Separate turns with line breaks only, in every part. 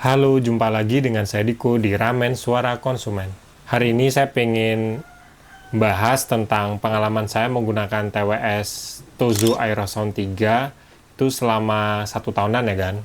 Halo, jumpa lagi dengan saya Diko di Ramen Suara Konsumen. Hari ini saya pengen bahas tentang pengalaman saya menggunakan TWS Tozo Aerosound 3 itu selama 1 tahunan ya kan.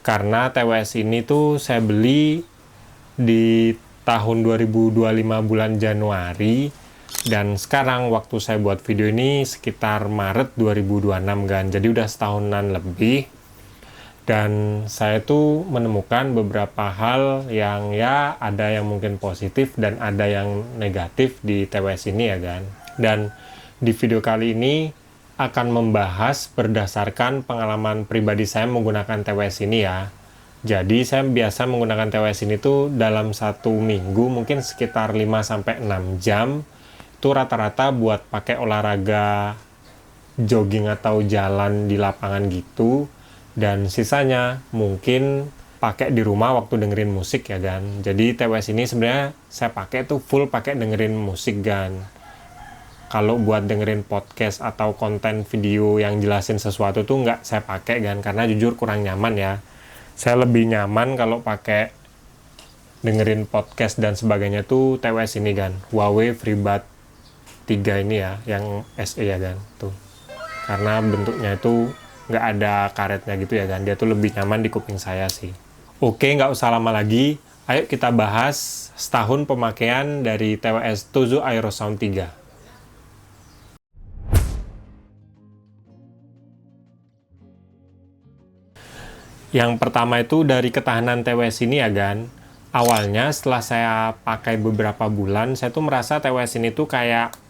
Karena TWS ini tuh saya beli di tahun 2025 bulan Januari dan sekarang waktu saya buat video ini sekitar Maret 2026 kan. Jadi udah setahunan lebih. Dan saya tuh menemukan beberapa hal yang ya ada yang mungkin positif dan ada yang negatif di TWS ini ya kan. Dan di video kali ini akan membahas berdasarkan pengalaman pribadi saya menggunakan TWS ini ya. Jadi saya biasa menggunakan TWS ini tuh dalam 1 minggu mungkin sekitar 5-6 jam. Itu rata-rata buat pakai olahraga jogging atau jalan di lapangan gitu. Dan sisanya mungkin pakai di rumah waktu dengerin musik ya kan. Jadi TWS ini sebenarnya saya pakai tuh full pakai dengerin musik kan. Kalau buat dengerin podcast atau konten video yang jelasin sesuatu tuh nggak saya pakai kan, karena jujur kurang nyaman ya. Saya lebih nyaman kalau pakai dengerin podcast dan sebagainya tuh TWS ini kan, Huawei FreeBuds 3 ini ya, yang SE ya kan tuh. Karena bentuknya itu nggak ada karetnya gitu ya kan, dia tuh lebih nyaman di kuping saya sih. Oke, nggak usah lama lagi, ayo kita bahas setahun pemakaian dari TWS Tozo Aerosound 3. Yang pertama itu dari ketahanan TWS ini ya kan. Awalnya setelah saya pakai beberapa bulan, saya tuh merasa TWS ini tuh kayak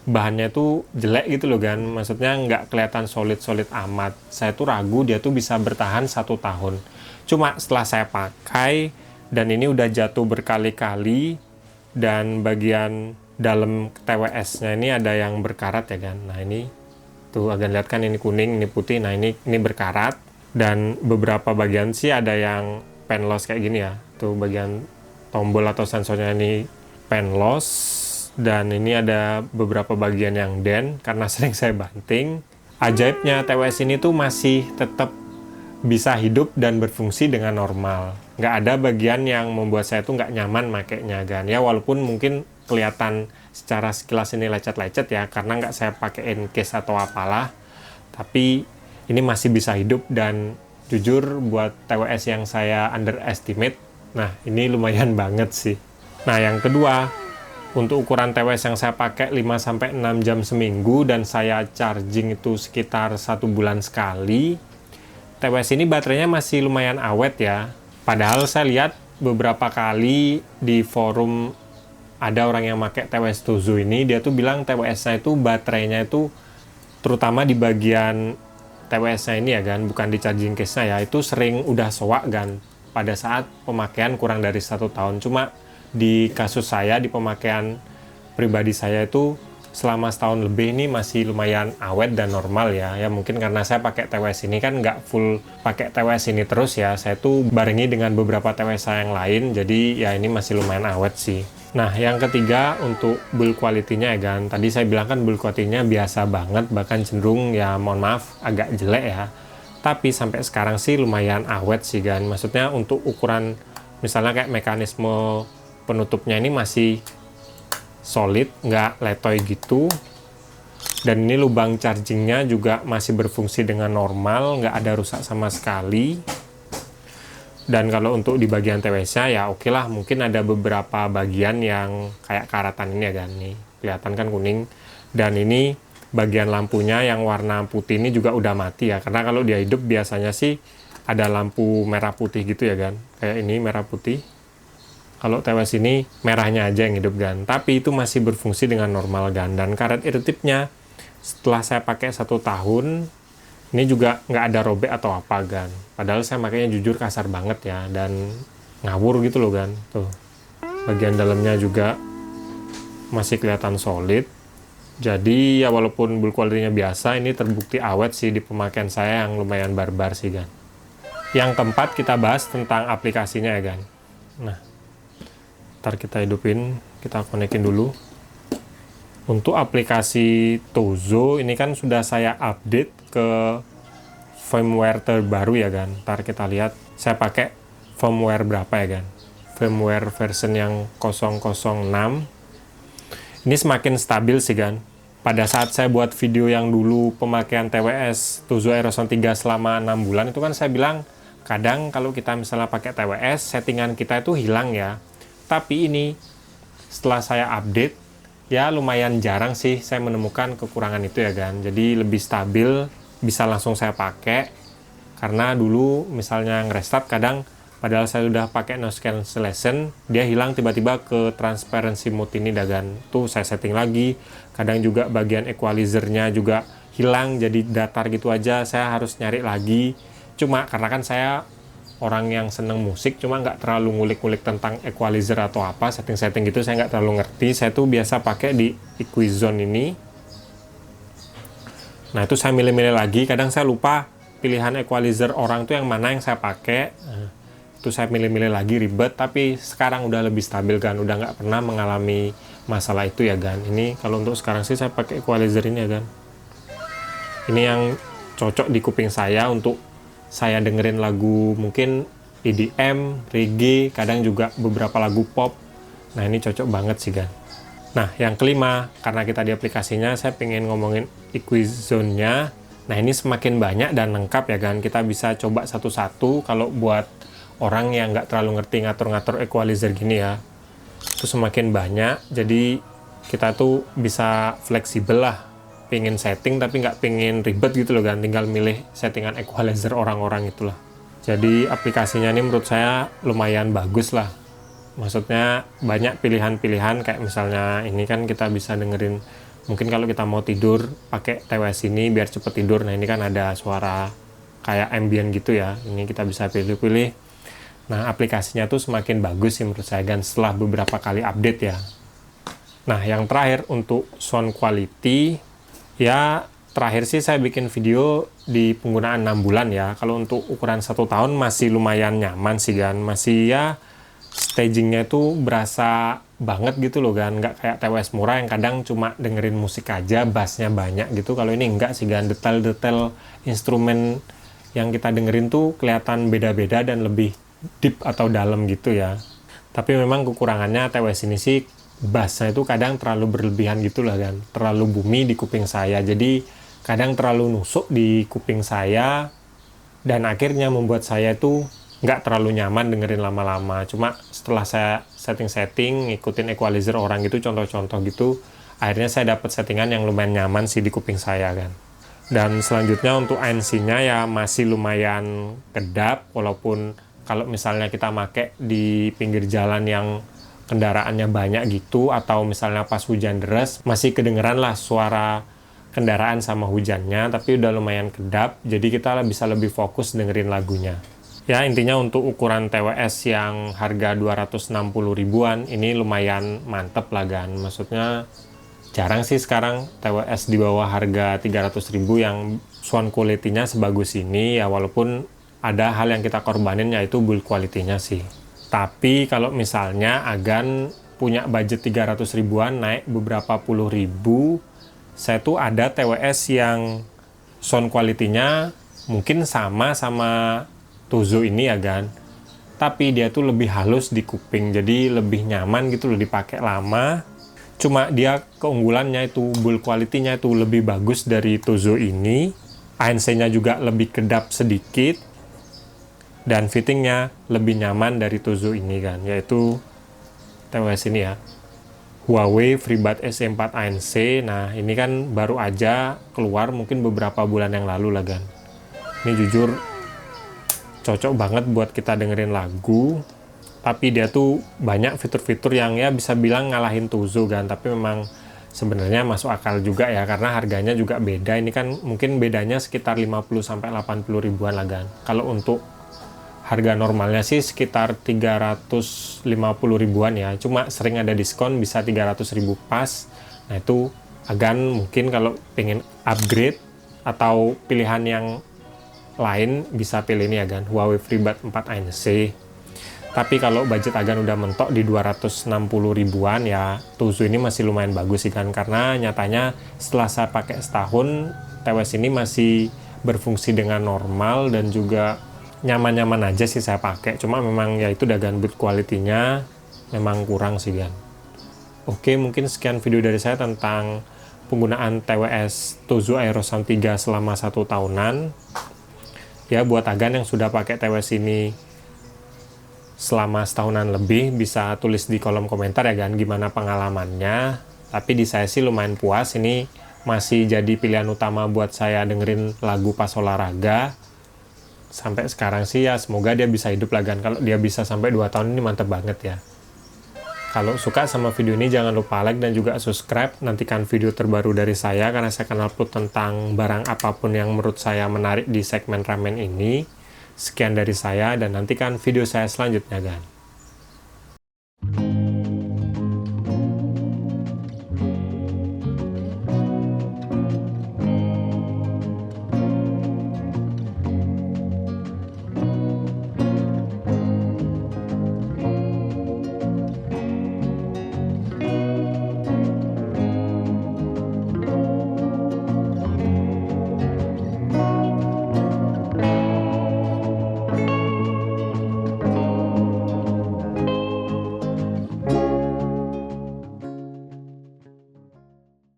bahannya tuh jelek gitu loh kan, maksudnya nggak kelihatan solid-solid amat. Saya tuh ragu dia tuh bisa bertahan 1 tahun. Cuma setelah saya pakai dan ini udah jatuh berkali-kali dan bagian dalam TWS-nya ini ada yang berkarat ya kan. Nah ini tuh agak lihat kan, ini kuning, ini putih. Nah ini berkarat dan beberapa bagian sih ada yang pen loss kayak gini ya. Tuh bagian tombol atau sensornya ini pen loss. Dan ini ada beberapa bagian yang den karena sering saya banting. Ajaibnya TWS ini tuh masih tetap bisa hidup dan berfungsi dengan normal. Nggak ada bagian yang membuat saya tuh nggak nyaman makainya kan. Ya walaupun mungkin kelihatan secara sekilas ini lecet-lecet ya, karena nggak saya pakein case atau apalah. Tapi ini masih bisa hidup dan jujur buat TWS yang saya underestimate, nah ini lumayan banget sih. Nah yang kedua, untuk ukuran TWS yang saya pakai 5-6 jam seminggu dan saya charging itu sekitar 1 bulan sekali, TWS ini baterainya masih lumayan awet ya. Padahal saya lihat beberapa kali di forum ada orang yang pakai TWS Tozo ini, dia tuh bilang TWS-nya itu baterainya itu terutama di bagian TWS-nya ini ya kan, bukan di charging case-nya ya, itu sering udah soak kan pada saat pemakaian kurang dari 1 tahun. Cuma di kasus saya, di pemakaian pribadi saya itu selama setahun lebih ini masih lumayan awet dan normal ya. Ya mungkin karena saya pakai TWS ini kan nggak full pakai TWS ini terus ya. Saya tuh barengi dengan beberapa TWS saya yang lain, jadi ya ini masih lumayan awet sih. Nah yang ketiga untuk build quality-nya ya kan. Tadi saya bilang kan build quality-nya biasa banget, bahkan cenderung ya mohon maaf agak jelek ya. Tapi sampai sekarang sih lumayan awet sih kan. Maksudnya untuk ukuran misalnya kayak mekanisme penutupnya ini masih solid, nggak letoy gitu. Dan ini lubang chargingnya juga masih berfungsi dengan normal, nggak ada rusak sama sekali. Dan kalau untuk di bagian TWS-nya ya oke lah, mungkin ada beberapa bagian yang kayak karatan ini ya kan, nih kelihatan kan kuning. Dan ini bagian lampunya yang warna putih ini juga udah mati ya, karena kalau dia hidup biasanya sih ada lampu merah putih gitu ya kan, kayak ini merah putih. Kalau TWS ini merahnya aja yang hidup kan, tapi itu masih berfungsi dengan normal kan. Dan karet irtipnya setelah saya pakai 1 tahun ini juga nggak ada robek atau apa kan. Padahal saya makanya jujur kasar banget ya, dan ngawur gitu loh kan. Tuh bagian dalamnya juga masih kelihatan solid. Jadi ya walaupun build quality-nya biasa, ini terbukti awet sih di pemakaian saya yang lumayan barbar sih kan. Yang keempat kita bahas tentang aplikasinya ya kan. Nah ntar kita hidupin, kita konekin dulu. Untuk aplikasi Tozo ini kan sudah saya update ke firmware terbaru ya kan. Ntar kita lihat, saya pakai firmware berapa ya kan, firmware version yang 006. Ini semakin stabil sih kan. Pada saat saya buat video yang dulu pemakaian TWS Tuzo Aeroson 3 selama 6 bulan itu kan saya bilang kadang kalau kita misalnya pakai TWS settingan kita itu hilang ya. Tapi ini setelah saya update ya lumayan jarang sih saya menemukan kekurangan itu ya kan. Jadi lebih stabil, bisa langsung saya pakai. Karena dulu misalnya nge-restart kadang padahal saya udah pakai noise cancellation, dia hilang tiba-tiba ke transparency mode ini dagan. Tuh saya setting lagi. Kadang juga bagian equalizer-nya juga hilang jadi datar gitu aja. Saya harus nyari lagi. Cuma karena kan saya orang yang seneng musik, cuma nggak terlalu ngulik-ngulik tentang equalizer atau apa, setting-setting gitu saya nggak terlalu ngerti. Saya tuh biasa pakai di Equizone ini. Nah itu saya milih-milih lagi. Kadang saya lupa pilihan equalizer orang tuh yang mana yang saya pakai. Itu saya milih-milih lagi, ribet, tapi sekarang udah lebih stabil kan, udah nggak pernah mengalami masalah itu ya kan. Ini kalau untuk sekarang sih saya pakai equalizer ini ya kan. Ini yang cocok di kuping saya untuk saya dengerin lagu mungkin EDM, reggae, kadang juga beberapa lagu pop. Nah ini cocok banget sih kan. Nah yang kelima, karena kita di aplikasinya, saya pengen ngomongin Equizone-nya. Nah ini semakin banyak dan lengkap ya kan, kita bisa coba satu-satu. Kalau buat orang yang nggak terlalu ngerti ngatur-ngatur equalizer gini ya, itu semakin banyak, jadi kita tuh bisa fleksibel lah, pengen setting tapi nggak pengen ribet gitu loh kan, tinggal milih settingan equalizer orang-orang itulah. Jadi aplikasinya ini menurut saya lumayan bagus lah, maksudnya banyak pilihan-pilihan, kayak misalnya ini kan kita bisa dengerin, mungkin kalau kita mau tidur pakai TWS ini biar cepet tidur. Nah ini kan ada suara kayak ambient gitu ya, ini kita bisa pilih-pilih. Nah, aplikasinya tuh semakin bagus sih menurut saya kan setelah beberapa kali update ya. Nah, yang terakhir untuk sound quality, ya terakhir sih saya bikin video di penggunaan 6 bulan ya. Kalau untuk ukuran 1 tahun masih lumayan nyaman sih kan. Masih ya stagingnya itu berasa banget gitu loh kan. Nggak kayak TWS murah yang kadang cuma dengerin musik aja, bassnya banyak gitu. Kalau ini enggak sih kan, detail-detail instrumen yang kita dengerin tuh kelihatan beda-beda dan lebih deep atau dalam gitu ya. Tapi memang kekurangannya TWS ini sih bassnya itu kadang terlalu berlebihan gitu lah kan, terlalu bumi di kuping saya, jadi kadang terlalu nusuk di kuping saya dan akhirnya membuat saya itu nggak terlalu nyaman dengerin lama-lama. Cuma setelah saya setting-setting ngikutin equalizer orang gitu, contoh-contoh gitu, akhirnya saya dapat settingan yang lumayan nyaman sih di kuping saya kan. Dan selanjutnya untuk ANC-nya ya masih lumayan kedap, walaupun kalau misalnya kita pakai di pinggir jalan yang kendaraannya banyak gitu, atau misalnya pas hujan deras, masih kedengeran lah suara kendaraan sama hujannya, tapi udah lumayan kedap, jadi kita bisa lebih fokus dengerin lagunya. Ya intinya untuk ukuran TWS yang harga 260 ribuan, ini lumayan mantep lah kan, maksudnya jarang sih sekarang TWS di bawah harga 300 ribu yang sound quality-nya sebagus ini ya, walaupun ada hal yang kita korbanin yaitu build quality-nya sih. Tapi kalau misalnya Agan punya budget 300 ribuan naik beberapa puluh ribu, saya tuh ada TWS yang sound quality-nya mungkin sama Tuzo ini ya kan. Tapi dia tuh lebih halus di kuping, jadi lebih nyaman gitu loh dipakai lama. Cuma dia keunggulannya itu build quality-nya itu lebih bagus dari Tuzo ini. ANC-nya juga lebih kedap sedikit. Dan fittingnya lebih nyaman dari Tuzo ini kan, yaitu TWS ini ya, Huawei FreeBuds SE4 ANC. Nah ini kan baru aja keluar mungkin beberapa bulan yang lalu lah kan. Ini jujur cocok banget buat kita dengerin lagu, tapi dia tuh banyak fitur-fitur yang ya bisa bilang ngalahin Tuzo kan, tapi memang sebenarnya masuk akal juga ya, karena harganya juga beda. Ini kan mungkin bedanya sekitar 50-80 ribuan lah kan. Kalau untuk harga normalnya sih sekitar 350 ribuan ya, cuma sering ada diskon bisa 300 ribu pas. Nah itu Agan mungkin kalau pengen upgrade atau pilihan yang lain bisa pilih ini ya kan, Huawei FreeBuds 4 ANC. Tapi kalau budget Agan udah mentok di 260 ribuan ya, Tuzo ini masih lumayan bagus sih kan, karena nyatanya setelah saya pakai setahun TWS ini masih berfungsi dengan normal dan juga nyaman-nyaman aja sih saya pakai. Cuma memang ya itu dagan build quality-nya memang kurang sih kan. Oke, mungkin sekian video dari saya tentang penggunaan TWS Tozo Aerosound 3 selama 1 tahunan. Ya, buat Agan yang sudah pakai TWS ini selama setahunan lebih, bisa tulis di kolom komentar ya kan, gimana pengalamannya. Tapi di saya sih lumayan puas, ini masih jadi pilihan utama buat saya dengerin lagu pas olahraga. Sampai sekarang sih ya, semoga dia bisa hidup lah kan. Kalau dia bisa sampai 2 tahun ini mantep banget ya. Kalau suka sama video ini jangan lupa like dan juga subscribe. Nantikan video terbaru dari saya karena saya akan upload tentang barang apapun yang menurut saya menarik di segmen ramen ini. Sekian dari saya dan nantikan video saya selanjutnya, kan.